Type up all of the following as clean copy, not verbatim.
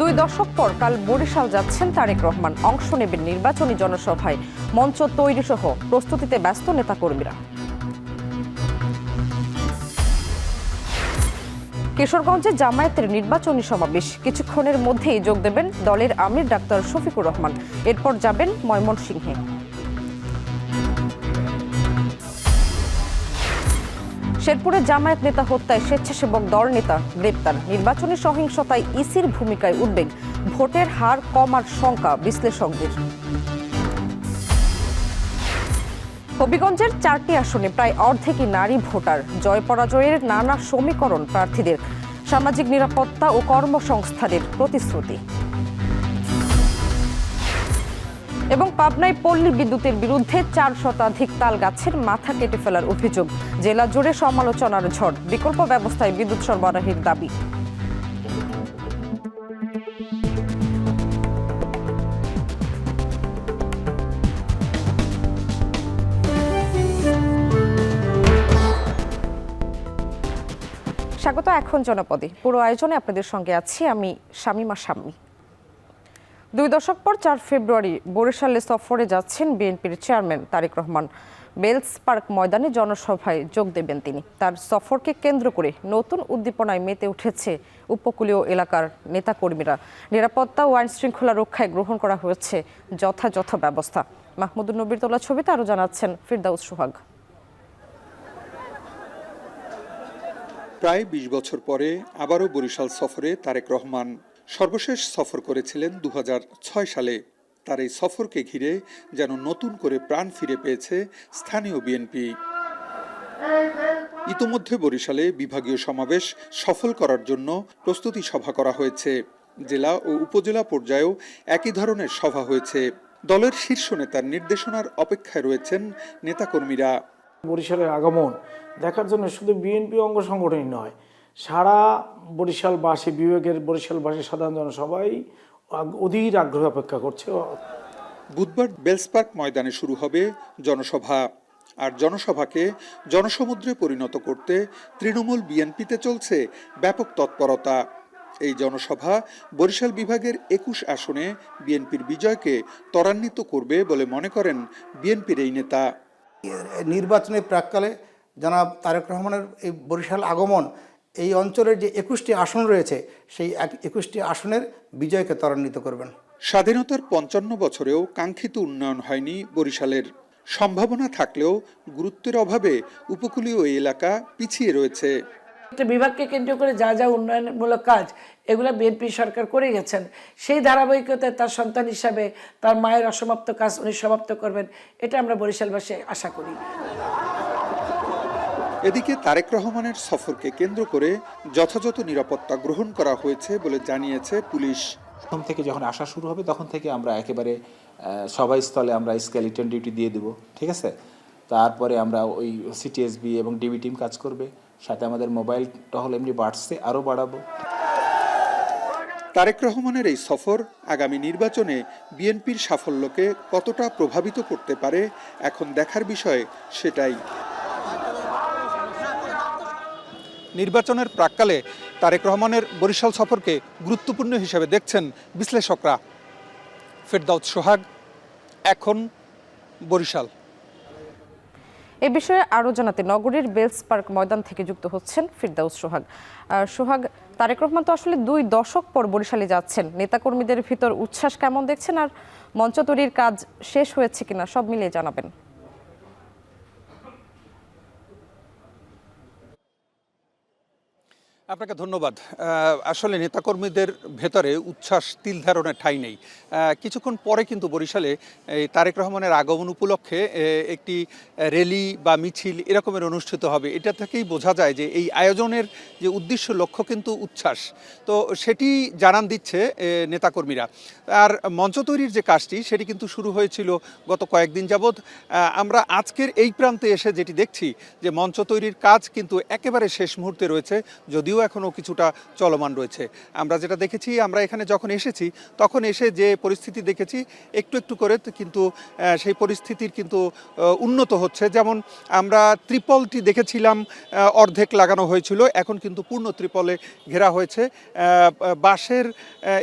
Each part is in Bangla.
2 দশক পর কাল বরিশাল যাচ্ছেন তারেক রহমান। অংশ নেবেন নির্বাচনী জনসভায়। মঞ্চ তৈরি সহ প্রস্তুতিতে ব্যস্ত নেতাকর্মীরা। কিশোরগঞ্জে জামায়াতের নির্বাচনী সমাবেশ। কিছুক্ষণের মধ্যেই যোগ দেবেন দলের আমির ডাক্তার শফিকুর রহমান। এরপর যাবেন ময়মনসিংহে। শেরপুরে জামায়াত নেতা হত্যায় স্বেচ্ছাসেবক দল নেতা গ্রেপ্তার। নির্বাচনী সহিংসতায় ইসির ভূমিকায় উদ্বেগ। ভোটের হার কমার শঙ্কা বিশ্লেষকদের। হবিগঞ্জের 4টি আসনে প্রায় অর্ধেকই নারী ভোটার। জয় পরাজয়ের নানা সমীকরণ প্রার্থীদের। সামাজিক নিরাপত্তা ও কর্মসংস্থানের প্রতিশ্রুতি। এবং পাবনায় পল্লী বিদ্যুতের বিরুদ্ধে 4 শতাধিক তাল গাছের মাথা কেটে ফেলার অভিযোগ। জেলা জুড়ে সমালোচনার ঝড়। বিকল্প ব্যবস্থায় বিদ্যুৎ সরবরাহের দাবি। স্বাগত এখন জনপদে। পুরো আয়োজনে আপনাদের সঙ্গে আছি আমি শামিমা শাম্মী। 2 দশক পর 4 ফেব্রুয়ারি বরিশালে সফরে যাচ্ছেন বিএনপির চেয়ারম্যান তারেক রহমান। বেলস পার্ক ময়দানে জনসভায় যোগ দেবেন তিনি। তার সফরকে কেন্দ্র করে নতুন উদ্দীপনায় মেতে উঠেছে উপকূলীয় এলাকার নেতাকর্মীরা। নিরাপত্তা ও আইন শৃঙ্খলা রক্ষায় গ্রহণ করা হয়েছে যথাযথ ব্যবস্থা। মাহমুদুর নবীর তোলা ছবিতে আরও জানাচ্ছেন ফিরদাউস সোহাগ। প্রায় 20 বছর পরে আবারও বরিশাল সফরে তারেক রহমান। সর্বশেষ সফর করেছিলেন 2006 সালে। তার এই সফরকে ঘিরে যেন নতুন করে প্রাণ ফিরে পেয়েছে স্থানীয় বিএনপি। ইতোমধ্যে বরিশালে বিভাগীয় সমাবেশ সফল করার জন্য প্রস্তুতি সভা করা হয়েছে। জেলা ও উপজেলা পর্যায়েও একই ধরনের সভা হয়েছে। দলের শীর্ষ নেতার নির্দেশনার অপেক্ষায় রয়েছেন নেতাকর্মীরা। বরিশালের আগমন দেখার জন্য শুধু বিএনপি অঙ্গ সংগঠনই নয়, সারা বরিশালবাসী, বিভাগের বরিশালবাসী সাধারণ জনসবাই অধীর আগ্রহ অপেক্ষা করছে। বুধবার বেলস পার্ক ময়দানে শুরু হবে জনসভা। আর জনসভাকে জনসমুদ্রে পরিণত করতে তৃণমূল বিএনপিতে চলছে ব্যাপক তৎপরতা। এই জনসভা বরিশাল বিভাগের 21 আসনে বিএনপির বিজয়কে ত্বরান্বিত করবে বলে মনে করেন বিএনপির এই নেতা। নির্বাচনের প্রাক্কালে জনাব তারেক রহমানের এই বরিশাল আগমন এই অঞ্চলের যে 21টি আসন রয়েছে সেই 21টি আসনের বিজয়কে ত্বরান্বিত করবেন। স্বাধীনতার 55 বছরেও কাঙ্ক্ষিত উন্নয়ন হয়নি বরিশালের। সম্ভাবনা থাকলেও গুরুত্বের অভাবে উপকূলীয় এই এলাকা পিছিয়ে রয়েছে। বিভাগকে কেন্দ্র করে যা যা উন্নয়নমূলক কাজ এগুলো বিএনপি সরকার করে গেছেন, সেই ধারাবাহিকতায় তার সন্তান হিসাবে তার মায়ের অসমাপ্ত কাজ উনি সমাপ্ত করবেন, এটা আমরা বরিশালবাসী আশা করি। এদিকে তারেক রহমানের সফরকে কেন্দ্র করে যথাযথ নিরাপত্তা গ্রহণ করা হয়েছে বলে জানিয়েছে পুলিশ। প্রথম থেকে যখন আসা শুরু হবে তখন থেকে আমরা একেবারে সভাস্থলে আমরা স্কেলিটন ডিউটি দিয়ে দেব, ঠিক আছে। তারপরে আমরা ওই সিটিএসবি এবং ডিবি টিম কাজ করবে, সাথে আমাদের মোবাইল টহল এমনি বাড়ছে, আরও বাড়াবো। তারেক রহমানের এই সফর আগামী নির্বাচনে বিএনপির সাফল্যকে কতটা প্রভাবিত করতে পারে এখন দেখার বিষয় সেটাই। নির্বাচনের প্রাক্কালে তারেক রহমানের বরিশাল সফরকে গুরুত্বপূর্ণ হিসেবে দেখছেন বিশ্লেষকরা। ফিরদাউস সোহাগ, এখন বরিশাল। এ বিষয়ে আরও জানাতে নগরীর বেলস পার্ক ময়দান থেকে যুক্ত হচ্ছেন ফিরদাউস সোহাগ। সোহাগ, তারেক রহমান তো আসলে 2 দশক পর বরিশালে যাচ্ছেন। নেতাকর্মীদের ভিতর উচ্ছ্বাস কেমন দেখছেন, আর মঞ্চ তৈরির কাজ শেষ হয়েছে কিনা সব মিলিয়ে জানাবেন। আপনাকে ধন্যবাদ। আসলে নেতাকর্মীদের ভেতরে উচ্ছ্বাস তিল ধারণের ঠাঁই নেই। কিছুক্ষণ পরে কিন্তু বরিশালে তারেক রহমানের আগমন উপলক্ষে একটি র্যালি বা মিছিল এরকমের অনুষ্ঠিত হবে। এটা থেকেই বোঝা যায় যে এই আয়োজনের যে উদ্দেশ্য লক্ষ্য কিন্তু উচ্ছ্বাস, তো সেটি জানান দিচ্ছে নেতাকর্মীরা। আর মঞ্চ তৈরির যে কাজটি সেটি কিন্তু শুরু হয়েছিল গত কয়েকদিন যাবৎ। আমরা আজকের এই প্রান্তে এসে যেটি দেখছি যে মঞ্চ তৈরির কাজ কিন্তু একেবারে শেষ মুহূর্তে রয়েছে। যদিও যদিও এখনও কিছুটা চলমান রয়েছে। আমরা যেটা দেখেছি, আমরা এখানে যখন এসেছি তখন এসে যে পরিস্থিতি দেখেছি, একটু একটু করে কিন্তু সেই পরিস্থিতির কিন্তু উন্নত হচ্ছে। যেমন আমরা ত্রিপলটি দেখেছিলাম অর্ধেক লাগানো হয়েছিল, এখন কিন্তু পূর্ণ ত্রিপলে ঘেরা হয়েছে। বাঁশের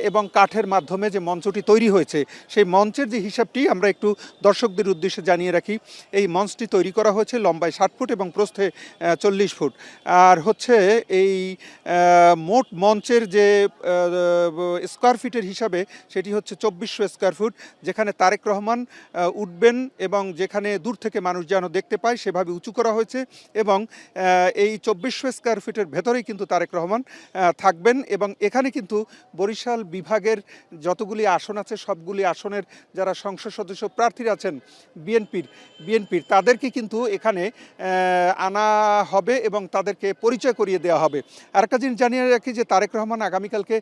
এবং কাঠের মাধ্যমে যে মঞ্চটি তৈরি হয়েছে, সেই মঞ্চের যে হিসাবটি আমরা একটু দর্শকদের উদ্দেশ্যে জানিয়ে রাখি। এই মঞ্চটি তৈরি করা হয়েছে লম্বায় 60 ফুট এবং প্রস্থে 40 ফুট। আর হচ্ছে এই মোট মঞ্চের যে স্কোয়ার ফিটের হিসাবে সেটি হচ্ছে 2400 স্কোয়ার ফুট, যেখানে তারেক রহমান উঠবেন এবং যেখানে দূর থেকে মানুষ যেন দেখতে পায় সেভাবে উঁচু করা হয়েছে। এবং এই 2400 স্কোয়ার ফিটের ভেতরেই কিন্তু তারেক রহমান থাকবেন। এবং এখানে কিন্তু বরিশাল বিভাগের যতগুলি আসন আছে, সবগুলি আসনের যারা সংসদ সদস্য প্রার্থীরা আছেন বিএনপির তাদেরকে কিন্তু এখানে আনা হবে এবং তাদেরকে পরিচয় করিয়ে দেওয়া হবে। আরেকটা জিনিস জানিয়ে রাখি যে তারেক রহমান আগামীকালকে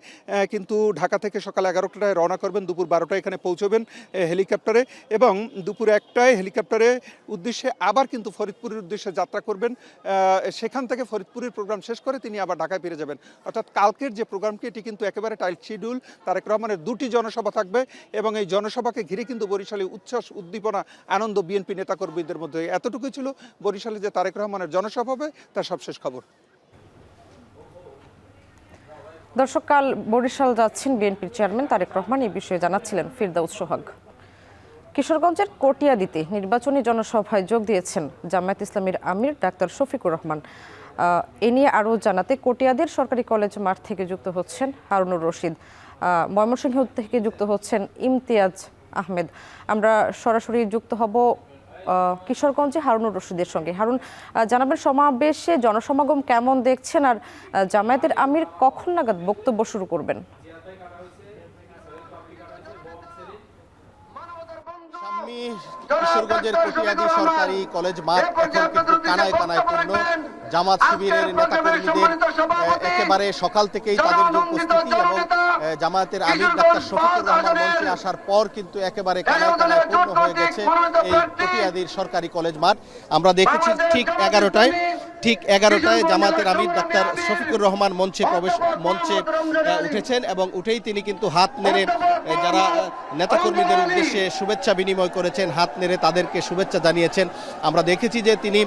কিন্তু ঢাকা থেকে সকাল 11টায় রওনা করবেন, দুপুর 12টায় এখানে পৌঁছবেন হেলিকপ্টারে, এবং দুপুর 1টায় হেলিকপ্টারে উদ্দেশ্যে আবার কিন্তু ফরিদপুরের উদ্দেশ্যে যাত্রা করবেন। সেখান থেকে ফরিদপুরের প্রোগ্রাম শেষ করে তিনি আবার ঢাকায় ফিরে যাবেন। অর্থাৎ কালকের যে প্রোগ্রামটি এটি কিন্তু একেবারে টাইট শিডিউল। তারেক রহমানের 2টি জনসভা থাকবে এবং এই জনসভাকে ঘিরে কিন্তু বরিশালে উচ্ছ্বাস, উদ্দীপনা, আনন্দ বিএনপি নেতাকর্মীদের মধ্যে। এতটুকুই ছিল বরিশালে যে তারেক রহমানের জনসভা হবে তার সবশেষ খবর। দর্শক, কাল বরিশাল যাচ্ছেন বিএনপির চেয়ারম্যান তারেক রহমান, এই বিষয়ে জানাচ্ছিলেন ফিরদাউস সোহাগ। কিশোরগঞ্জের কটিয়াদীতে নির্বাচনী জনসভায় যোগ দিয়েছেন জামায়াত ইসলামীর আমির ডাক্তার শফিকুর রহমান। এ নিয়ে আরও জানাতে কটিয়াদীর সরকারি কলেজ মাঠ থেকে যুক্ত হচ্ছেন হারুনুর রশিদ, ময়মনসিংহ থেকে যুক্ত হচ্ছেন ইমতিয়াজ আহমেদ। আমরা সরাসরি যুক্ত হব কিশোরগঞ্জে হারুনুর রশিদের সঙ্গে। হারুন, জানাবেন সমাবেশে জনসমাগম কেমন দেখছেন, আর জামায়াতের আমির কখন নাগাদ বক্তব্য শুরু করবেন? কিশোরগঞ্জের কটিয়াদী সরকারি কলেজ মাঠ এখন কিন্তু কানায় কানায় পূর্ণ। জামাত শিবিরের নেতাকর্মীদের একেবারে সকাল থেকেই তাদের যে উপস্থিতি এবং জামায়াতের আমির ডাক্তার শফিকুর রহমান মঞ্চে আসার পর কিন্তু একেবারে কানায় কানায় পূর্ণ হয়ে গেছে এই কটিয়াদীর সরকারি কলেজ মাঠ। আমরা দেখেছি ঠিক 11টায় জামায়াতের আমির ডাক্তার শফিকুর রহমান মঞ্চে উঠেছেন এবং উঠেই তিনি কিন্তু হাত নেড়ে যারা নেতাকর্মীদের উদ্দেশ্যে শুভেচ্ছা বিনিময় করেছেন, হাত নেড়ে তাদেরকে শুভেচ্ছা জানিয়েছেন। আমরা দেখেছি যে তিনি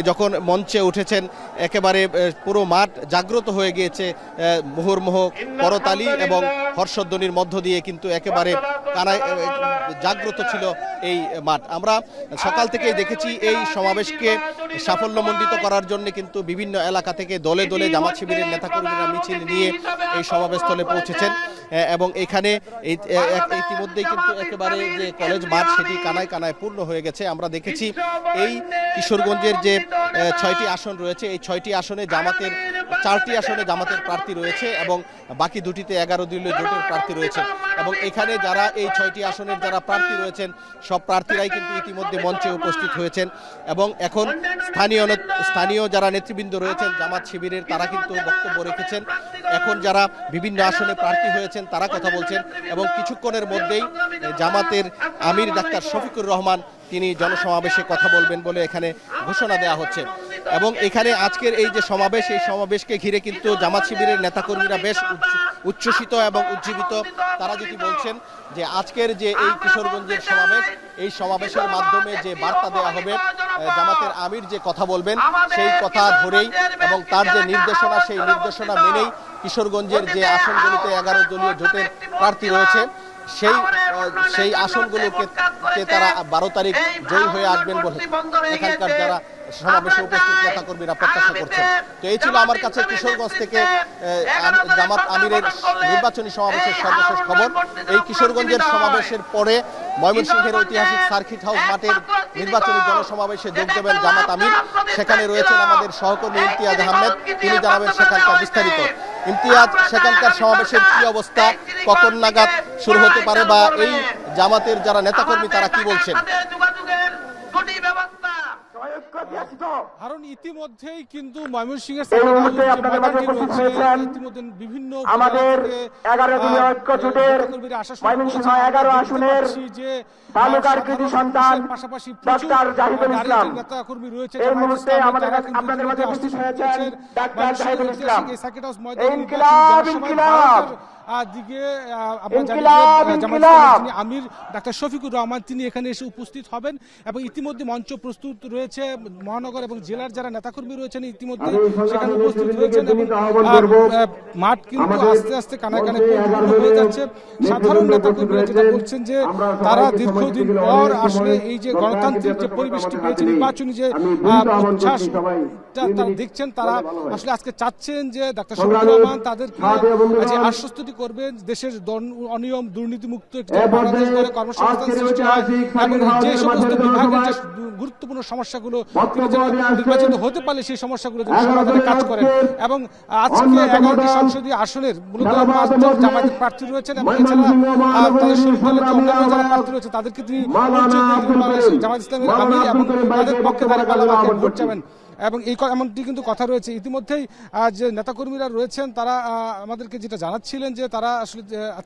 যখন মঞ্চে উঠেছেন একেবারে পুরো মাঠ জাগ্রত হয়ে গিয়েছে মুহুর্মুহ করতালি এবং হর্ষধ্বনির মধ্য দিয়ে কিন্তু একেবারে কানায় জাগ্রত ছিল এই মাঠ। আমরা সকাল থেকেই দেখেছি এই সমাবেশকে সাফল্যমণ্ডিত করার জন্য কিন্তু বিভিন্ন এলাকা থেকে দলে দলে জামাত শিবিরের নেতাকর্মীরা মিছিল নিয়ে এই সমাবেশস্থলে পৌঁছেছেন এবং এখানে ইতিমধ্যেই কিন্তু একেবারে যে কলেজ মাঠ সেটি কানায় কানায় পূর্ণ হয়ে গেছে। আমরা দেখেছি এই কিশোরগঞ্জের যে 6টি আসন রয়েছে, এই 6টি আসনে জামাতের 4টি আসনে জামাতের প্রার্থী রয়েছে এবং বাকি 2টিতে 11 দলীয় জোটের প্রার্থী রয়েছে। এবং এখানে যারা এই 6টি আসনের যারা প্রার্থী রয়েছেন সব প্রার্থীরাই কিন্তু ইতিমধ্যে মঞ্চে উপস্থিত হয়েছেন এবং এখন স্থানীয় যারা নেতৃবৃন্দ রয়েছেন জামাত শিবিরের তারা কিন্তু বক্তব্য রেখেছেন। এখন যারা বিভিন্ন আসনে প্রার্থী হয়েছেন তারা কথা বলছেন এবং কিছুক্ষণের মধ্যেই জামাতের আমির ডাক্তার শফিকুর রহমান তিনি জনসমাবেশে কথা বলবেন বলে এখানে ঘোষণা দেওয়া হচ্ছে। এবং এখানে আজকের এই যে সমাবেশ, এই সমাবেশকে ঘিরে কিন্তু জামাত শিবিরের নেতাকর্মীরা বেশ উচ্ছ্বসিত এবং উজ্জীবিত। তারা যেটি বলছেন যে আজকের যে এই কিশোরগঞ্জের সমাবেশ, এই সমাবেশের মাধ্যমে যে বার্তা দেওয়া হবে, জামাতের আমির যে কথা বলবেন সেই কথা ধরেই এবং তার যে নির্দেশনা সেই নির্দেশনা মেনেই কিশোরগঞ্জের যে আসনগুলিতে 11 দলীয় জোটের প্রার্থী রয়েছে সেই আসনগুলোকে তারা 12 তারিখ জয়ী হয়ে আসবেন বলে এখানকার যারা সমাবেশে উপস্থিত নেতাকর্মীরা প্রত্যাশা করছেন। তো এই ছিল আমার কাছে কিশোরগঞ্জ থেকে জামাত আমিরের নির্বাচনী সমাবেশের সর্বশেষ খবর। এই কিশোরগঞ্জের সমাবেশের পরে ময়মনসিংহের ঐতিহাসিক সার্কিট হাউস মাঠের নির্বাচনী জনসমাবেশে যোগ দেবেন জামাত আমির। সেখানে রয়েছেন আমাদের সহকর্মী ইমতিয়াজ আহমেদ, তিনি জানাবেন সেখানকার বিস্তারিত। ইমতিয়াজ, সেখানকার সমাবেশের কি অবস্থা, কখন নাগাদ শুরু হতে পারে বা এই জামাতের যারা নেতাকর্মী তারা কি বলছেন? কারণ ইতিমধ্যেই কিন্তু ময়মনসিংহের এই মুহূর্তে আপনাদের মাঝে উপস্থিত হয়েছেন ইতিমধ্যে বিভিন্ন আমাদের 11 দলীয় ঐক্য জোটের ময়মনসিংহ 11 আসনের তালুকার কৃতি সন্তান ডক্টর জাহিদুল ইসলাম। এই মুহূর্তে আপনাদের মাঝে উপস্থিত হয়েছেন ডাক্তার জাহিদুল ইসলাম। ইনকিলাব ইনকিলাব দিকে ইনকিলাব আমির ডাক্তার শফিকুর রহমান তিনি এখানে এসে উপস্থিত হবেন এবং ইতিমধ্যে মঞ্চ প্রস্তুত রয়েছে। মহানগর এবং জেলার যারা নেতাকর্মী রয়েছেন ইতিমধ্যে সেখানে উপস্থিত হয়েছেন এবং মাঠ কিন্তু আস্তে আস্তে কানায় কানায় পরিপূর্ণ হয়ে যাচ্ছে। সাধারণ নেতাকর্মীরা যেটা বলছেন যে তারা দীর্ঘদিন পর আসলে এই যে গণতান্ত্রিক যে পরিবেশটি পেয়েছে, নির্বাচনী যে উচ্ছ্বাস তারা দেখছেন, তারা আসলে আজকে চাচ্ছেন যে ডাক্তার শফিকুর রহমান তাদেরকে যে আশ্বস্তি করবেন দেশের অনিয়ম দুর্নীতিমুক্ত বাংলাদেশ গড়ে কর্মসংস্থান সৃষ্টি হয় এবং যে সমস্ত বিভাগের যে গুরুত্বপূর্ণ সমস্যাগুলো নির্বাচিত হতে পারলে সেই সমস্যাগুলো সমাধানে কাজ করেন। এবং আজকে 11টি সংসদীয় আসনের মূলত জামায়াতের প্রার্থী রয়েছেন এবং এছাড়া তাদের শরীর দলের যে অন্যান্য যারা প্রার্থী রয়েছে তাদেরকে তিনি জামায়াত ইসলামের আমির এবং তাদের পক্ষে তারা কালামাকে ভোট চাবেন এবং এই এমনটি কিন্তু কথা রয়েছে। ইতিমধ্যেই যে নেতাকর্মীরা রয়েছেন তারা আমাদেরকে যেটা জানাচ্ছিলেন যে তারা আসলে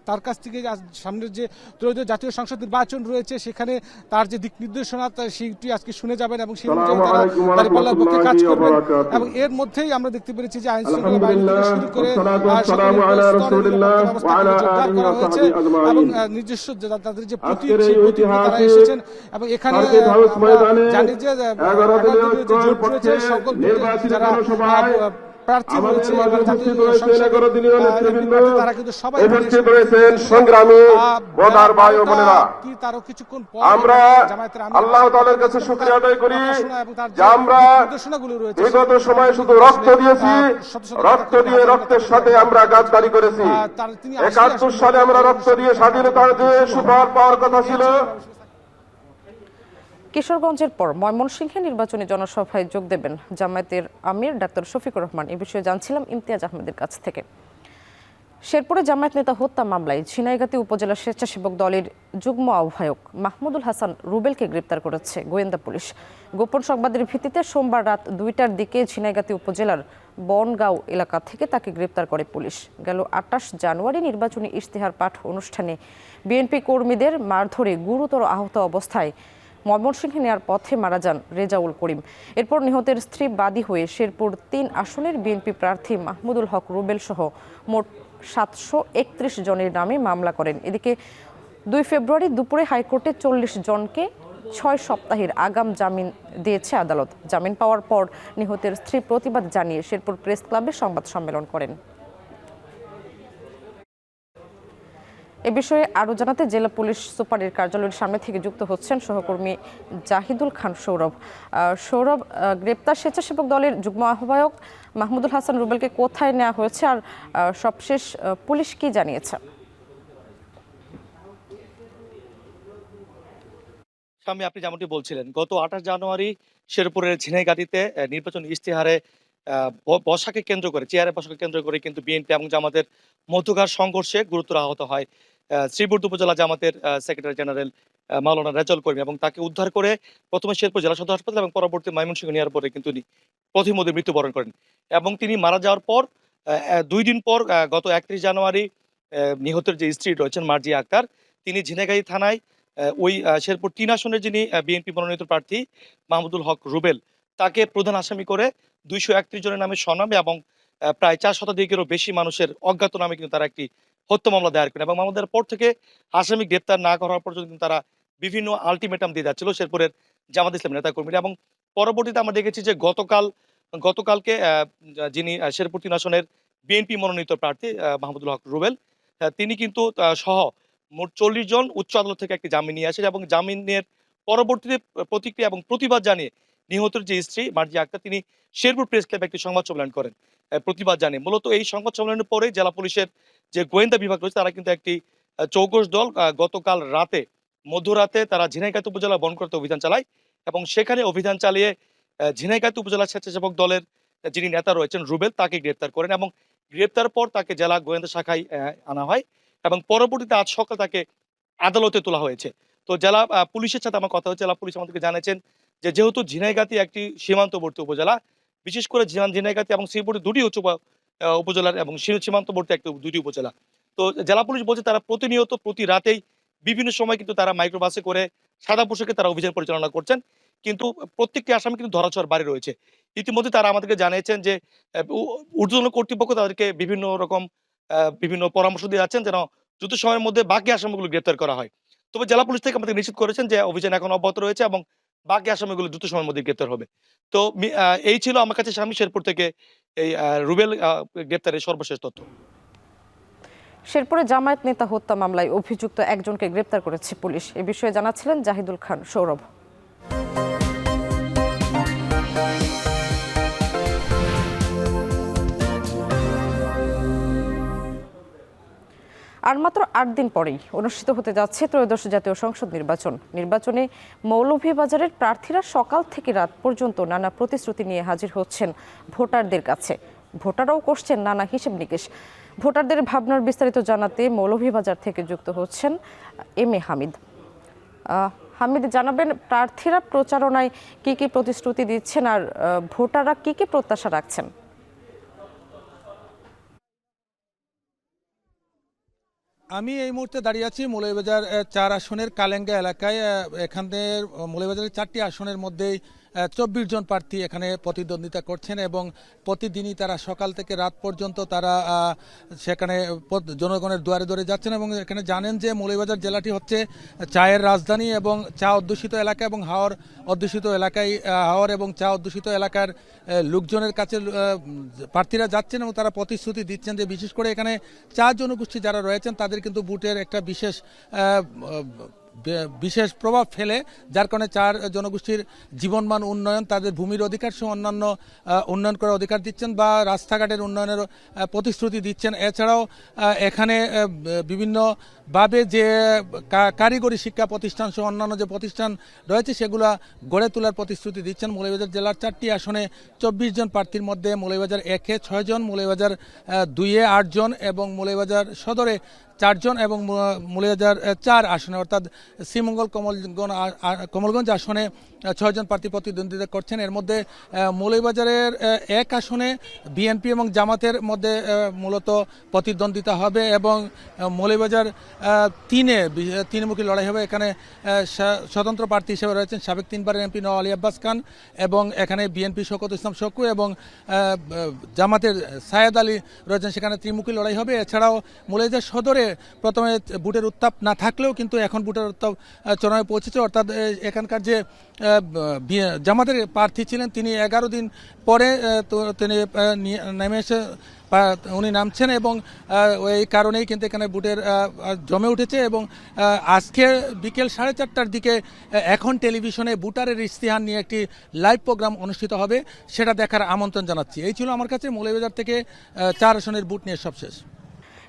তার কাছ থেকে সামনের যে ত্রয়োদশ জাতীয় সংসদ নির্বাচন রয়েছে সেখানে তার যে দিক নির্দেশনা সেইটি আজকে শুনে যাবেন এবং সেই অনুযায়ী তারা দাঁড়িপাল্লার পক্ষে কাজ করবেন। এবং এর মধ্যেই আমরা দেখতে পেরেছি যে আইন শৃঙ্খলা বাহিনী থেকে শুরু করে জোরদার করা হয়েছে এবং নিজস্ব তাদের যে প্রতীক সেই প্রতীক তারা এসেছেন এবং এখানে জানি যে জোট রয়েছে সকল যারা প্রার্থী রয়েছে তারা কিন্তু সবাই সংগ্রামী ভোটার ভাই ও বোনেরা, কি তারও কিছুক্ষণ পর আমরা আল্লাহ তাআলার কাছে শুকরিয়া আদায় করি যে আমরা বিগত সময়ে শুধু রক্ত দিয়েছি, রক্ত দিয়ে রক্তের সাথে আমরা গাদ্দারি করেছি। 71 সালে আমরা রক্ত দিয়ে স্বাধীনতার যে সুফল পাওয়ার কথা ছিল। কিশোরগঞ্জের পর ময়মনসিংহে নির্বাচনী জনসভায় যোগ দেবেন জামায়াতের আমির ডাক্তার শফিকুর রহমান। এ বিষয়ে জানছিলাম ইমতিয়াজ আহমেদের কাছ থেকে। শেরপুরে জামায়াত নেতা হত্যা মামলায় ঝিনাইগাতী উপজেলা স্বেচ্ছাসেবক দলের যুগ্ম আহ্বায়ক মাহমুদুল হাসান রুবেলকে গ্রেপ্তার করেছে গোয়েন্দা পুলিশ। গোপন সংবাদের ভিত্তিতে সোমবার রাত 2টার দিকে ঝিনাইগাতী উপজেলার বনগাঁও এলাকা থেকে তাকে গ্রেপ্তার করে পুলিশ। গেল 28 জানুয়ারি নির্বাচনী ইশতেহার পাঠ অনুষ্ঠানে বিএনপি কর্মীদের মারধরে গুরুতর আহত অবস্থায় ময়মনসিংহে নেওয়ার পথে মারা যান রেজাউল করিম। এরপর নিহতের স্ত্রী বাদী হয়ে শেরপুর 3 আসনের বিএনপি প্রার্থী মাহমুদুল হক রুবেল সহ মোট 731 জনের নামে মামলা করেন। এদিকে 2 ফেব্রুয়ারি দুপুরে হাইকোর্টে 40 জনকে 6 সপ্তাহের আগাম জামিন দিয়েছে আদালত। জামিন পাওয়ার পর নিহতের স্ত্রী প্রতিবাদ জানিয়ে শেরপুর প্রেস ক্লাবে সংবাদ সম্মেলন করেন। এ বিষয়ে আরও জানাতে জেলা পুলিশ সুপারের কার্যালয়ের সামনে থেকে যুক্ত হচ্ছেন সহকর্মী জাহিদুল খান সৌরভ। সৌরভ, গ্রেপ্তার স্বেচ্ছাসেবক দলের যুগ্ম আহ্বায়ক মাহমুদুল হাসান রুবেলকে কোথায় নেওয়া হয়েছে আর সবশেষ পুলিশ কি জানিয়েছে? আপনি যেমনটি বলছিলেন, গত 28 জানুয়ারি শেরপুরের ঝিনাইগাতীতে নির্বাচন ইশতেহারে বসাকে কেন্দ্র করে, চেয়ারে বসাকে কেন্দ্র করে কিন্তু বিএনপি এবং জামাতের মধ্যকার সংঘর্ষে গুরুতর আহত হয় শ্রীপুর উপজেলা জামাতের সেক্রেটারি জেনারেল মাওলানা রেজাউল করিম এবং তাকে উদ্ধার করে প্রথমে শেরপুর জেলা সদর হাসপাতাল এবং পরবর্তী ময়মনসিংহ নেওয়ার পরে কিন্তু তিনি পথিমধ্যে মৃত্যুবরণ করেন এবং তিনি মারা যাওয়ার পর 2 দিন পর গত 31 জানুয়ারি নিহতের যে স্ত্রী রয়েছেন মার্জিয়া আক্তার, তিনি ঝিনাইগাতী থানায় ওই শেরপুর 3 আসনের যিনি বিএনপি মনোনীত প্রার্থী মাহমুদুল হক রুবেল তাকে প্রধান আসামি করে 231 জনের নামে স্বনামে এবং প্রায় 4 শতাধিকেরও বেশি মানুষের অজ্ঞাত নামে কিন্তু তারা একটি হত্যা মামলা দায়ের করেন এবং মামলার পর থেকে আসামি গ্রেপ্তার না করার পর্যন্ত কিন্তু তারা বিভিন্ন আলটিমেটাম দিয়ে যাচ্ছিল শেরপুরের জামাত ইসলামী নেতাকর্মীরা। এবং পরবর্তীতে আমরা দেখেছি যে গতকালকে যিনি শেরপুর 3 আসনের বিএনপি মনোনীত প্রার্থী মাহমুদুল হক রুবেল তিনি কিন্তু সহ মোট 40 জন উচ্চ আদালত থেকে একটি জামিন নিয়ে আসেন এবং জামিনের পরবর্তীতে প্রতিক্রিয়া এবং প্রতিবাদ জানিয়ে নিহতের যে স্ত্রী মার্জিয়া আক্তার তিনি শেরপুর প্রেস ক্লাবে একটি সংবাদ সম্মেলন করেন প্রতিবাদ জানিয়ে। মূলত এই সংবাদ সম্মেলনের পরে জেলা পুলিশের যে গোয়েন্দা বিভাগ রয়েছে তারা কিন্তু একটি চৌকস দল গতকাল রাতে মধ্যরাতে তারা ঝিনাইগাতী উপজেলা বনকরতে অভিযান চালায় এবং সেখানে অভিযান চালিয়ে ঝিনাইগাতী উপজেলা স্বেচ্ছাসেবক দলের যিনি নেতা রয়েছেন রুবেল তাকে গ্রেপ্তার করেন এবং গ্রেপ্তার পর তাকে জেলা গোয়েন্দা শাখায় আনা হয় এবং পরবর্তীতে আজ সকাল তাকে আদালতে তোলা হয়েছে। তো জেলা পুলিশের সাথে আমার কথা হচ্ছে, জেলা পুলিশ আমাদেরকে জানিয়েছেন যে যেহেতু ঝিনাইগাতি একটি সীমান্তবর্তী উপজেলা, বিশেষ করে ঝিনাইগাতি এবং শ্রীপুর দুটি উপজেলার এবং সীমান্তবর্তী দুটি উপজেলা। তো জেলা পুলিশ বলছে তারা প্রতিনিয়ত প্রতি রাতেই বিভিন্ন সময় কিন্তু তারা মাইক্রোবাসে করে সাদা পোশাকে তারা অভিযান পরিচালনা করছেন, কিন্তু প্রত্যেকটি আসামি কিন্তু ধরাছোঁয়ার বাইরে রয়েছে। ইতিমধ্যে তারা আমাদেরকে জানিয়েছেন যে ঊর্ধ্বতন কর্তৃপক্ষ তাদেরকে বিভিন্ন পরামর্শ দিয়ে যাচ্ছেন যেন দ্রুত সময়ের মধ্যে বাকি আসামিগুলো গ্রেপ্তার করা হয়। তবে জেলা পুলিশ থেকে আমাদের নিশ্চিত করেছেন যে অভিযান এখন অব্যাহত রয়েছে এবং বাকি আসামিগুলো দ্রুত সময়ের মধ্যে গ্রেপ্তার হবে। তো এই ছিল আমার কাছে স্বামী শেরপুর থেকে এই রুবেল গ্রেপ্তারের সর্বশেষ তথ্য। শেরপুরে জামায়াত নেতা হত্যা মামলায় অভিযুক্ত একজনকে গ্রেপ্তার করেছে পুলিশ। এ বিষয়ে জানাচ্ছিলেন জাহিদুল খান সৌরভ। আর মাত্র 8 দিন পরেই অনুষ্ঠিত হতে যাচ্ছে ত্রয়োদশ জাতীয় সংসদ নির্বাচনে মৌলভীবাজারের প্রার্থীরা সকাল থেকে রাত পর্যন্ত নানা প্রতিশ্রুতি নিয়ে হাজির হচ্ছেন ভোটারদের কাছে। ভোটাররাও করছেন নানা হিসেব নিকেশ। ভোটারদের ভাবনার বিস্তারিত জানাতে মৌলভীবাজার থেকে যুক্ত হচ্ছেন এম এ হামিদ। হামিদ, জানাবেন প্রার্থীরা প্রচারণায় কি কি প্রতিশ্রুতি দিচ্ছেন আর ভোটাররা কি কি প্রত্যাশা রাখছেন? আমি এই মুহূর্তে দাঁড়িয়ে আছি মৌলভীবাজার 4 আসনের কালেঙ্গা এলাকায়। এখানে মৌলভীবাজারের 4টি আসনের মধ্যেই 24 জন প্রার্থী এখানে প্রতিদ্বন্দ্বিতা করছেন এবং প্রতিদিনই তারা সকাল থেকে রাত পর্যন্ত তারা সেখানে জনগণের দুয়ারে দুয়ারে যাচ্ছেন এবং এখানে জানেন যে মৌলভীবাজার জেলাটি হচ্ছে চায়ের রাজধানী এবং চা অধ্যুষিত এলাকা এবং হাওর অধ্যুষিত এলাকায় হাওর এবং চা অধ্যুষিত এলাকার লোকজনের কাছে প্রার্থীরা যাচ্ছেন এবং তারা প্রতিশ্রুতি দিচ্ছেন যে বিশেষ করে এখানে চা জনগোষ্ঠী যারা রয়েছেন তাদের কিন্তু ভোটের একটা বিশেষ প্রভাব ফেলে, যার কারণে চার জনগোষ্ঠীর জীবনমান উন্নয়ন, তাদের ভূমির অধিকার সহ অন্যান্য উন্নয়ন করার অধিকার দিচ্ছেন বা রাস্তাঘাটের উন্নয়নের প্রতিশ্রুতি দিচ্ছেন। এছাড়াও এখানে বিভিন্নভাবে যে কারিগরি শিক্ষা প্রতিষ্ঠান সহ অন্যান্য যে প্রতিষ্ঠান রয়েছে সেগুলা গড়ে তোলার প্রতিশ্রুতি দিচ্ছেন। মৌলভীবাজার জেলার 4টি আসনে 24 জন প্রার্থীর মধ্যে মৌলভীবাজার 1-এ 6 জন, মৌলভীবাজার 2-এ 8 জন এবং মৌলভীবাজার সদরে 4 জন এবং মৌলভীবাজার 4 আসনে অর্থাৎ শ্রীমঙ্গল কমলগঞ্জ আসনে 6 জন প্রার্থী প্রতিদ্বন্দ্বিতা করছেন। এর মধ্যে মৌলভীবাজারের 1 আসনে বিএনপি এবং জামাতের মধ্যে মূলত প্রতিদ্বন্দ্বিতা হবে এবং মৌলভীবাজার 3-এ তিনমুখী লড়াই হবে। এখানে স্বতন্ত্র প্রার্থী হিসেবে রয়েছেন সাবেক 3বারের এমপি নওয়াজ আলী আব্বাস খান এবং এখানে বিএনপি শওকত ইসলাম শক্কু এবং জামাতের সায়েদ আলী রয়েছেন, সেখানে ত্রিমুখী লড়াই হবে। এছাড়াও মৌলভীবাজার সদরে প্রথমে ভোটের উত্তাপ না থাকলেও কিন্তু এখন ভোটের উত্তাপ চরমে পৌঁছেছে, অর্থাৎ এখানকার যে জামাতের প্রার্থী ছিলেন তিনি 11 দিন পরে তিনি উনি নামছেন এবং এই কারণেই কিন্তু এখানে ভোটের জমে উঠেছে এবং আজকে বিকেল 4:30টার দিকে এখন টেলিভিশনে ভোটারের ইশতেহার নিয়ে একটি লাইভ প্রোগ্রাম অনুষ্ঠিত হবে, সেটা দেখার আমন্ত্রণ জানাচ্ছি। এই ছিল আমার কাছে মৌলভীবাজার থেকে 4 আসনের ভোট নিয়ে সবশেষ।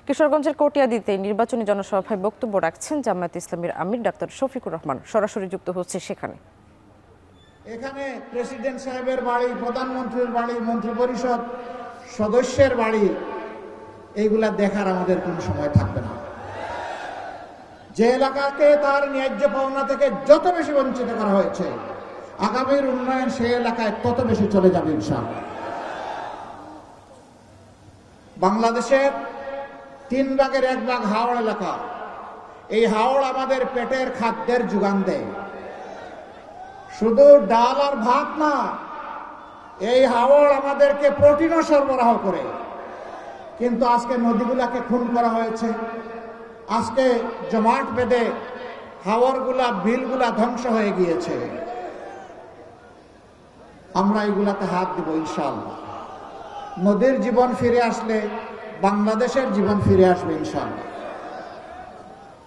কিশোরগঞ্জের কটিয়াদীতে নির্বাচনী জনসভায় বক্তব্য রাখছেন জামায়াত ইসলামীর আমির ডাক্তার শফিকুর রহমান। সরাসরি যুক্ত হচ্ছে সেখানে। এখানে প্রেসিডেন্ট সাহেবের বাড়ি, প্রধানমন্ত্রীর বাড়ি, মন্ত্রিপরিষদ সদস্যের বাড়ি, এইগুলা দেখার আমাদের কোনো সময় থাকবে না। যে এলাকাকে তার ন্যায্য পাওনা থেকে যত বেশি বঞ্চিত করা হয়েছে, আগামীর উন্নয়ন সেই এলাকায় তত বেশি চলে যাবে ইনশাআল্লাহ। বাংলাদেশের 3 ভাগের 1 ভাগ হাওড় এলাকা। এই হাওড় আমাদের পেটের খাদ্যের যোগান দেয়, শুধু ডাল আর ভাত না, এই হাওড় আমাদেরকে প্রোটিনও সরবরাহ করে। কিন্তু আজকে নদীগুলাকে খুন করা হয়েছে, আজকে জমাট বেঁধে হাওড়গুলা বিলগুলা ধ্বংস হয়ে গিয়েছে। আমরা এগুলাতে হাত দিব ইনশাআল্লাহ। নদীর জীবন ফিরে আসলে বাংলাদেশের জীবন ফিরে আসবে ইনশাআল্লাহ।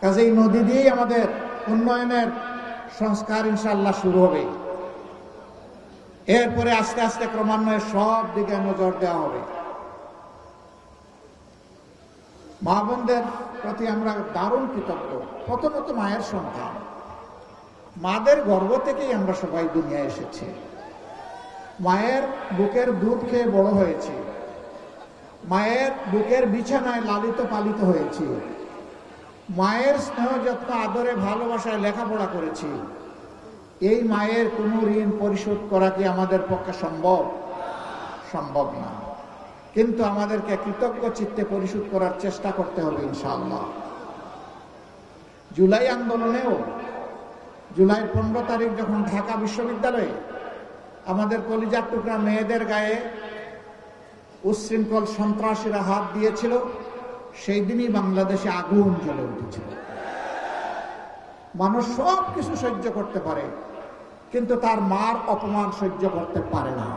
কাজেই নদী দিয়েই আমাদের উন্নয়নের সংস্কার ইনশাআল্লাহ শুরু হবে। এরপরে আস্তে আস্তে ক্রমান্বয়ে সব দিকে নজর দেওয়া হবে। মা বোনদের প্রতি আমরা দারুণ কৃতজ্ঞ। প্রথমত মায়ের সন্তান, মাদের গর্ভ থেকেই আমরা সবাই দুনিয়ায় এসেছি। মায়ের বুকের দুধ খেয়ে বড় হয়েছি, মায়ের বুকের বিছানায় লালিত পালিত হয়েছি, মায়ের স্নেহ যত্ন আদরে ভালোবাসায় লেখাপড়া করেছি। এই মায়ের কোনো ঋণ পরিশোধ করা কি আমাদের পক্ষে সম্ভব? সম্ভব না, কিন্তু আমাদেরকে কৃতজ্ঞ চিত্তে পরিশোধ করার চেষ্টা করতে হবে ইনশাআল্লাহ। জুলাই আন্দোলনেও জুলাই 15 তারিখ যখন ঢাকা বিশ্ববিদ্যালয়ে আমাদের কলিজার টুকরা মেয়েদের গায়ে উচ্ছৃঙ্খল সন্ত্রাসীরা হাত দিয়েছিল, সেই দিনই বাংলাদেশে আগুন জ্বলে উঠেছিল। মানুষ সব কিছু সহ্য করতে পারে, কিন্তু তার মার অপমান সহ্য করতে পারে না।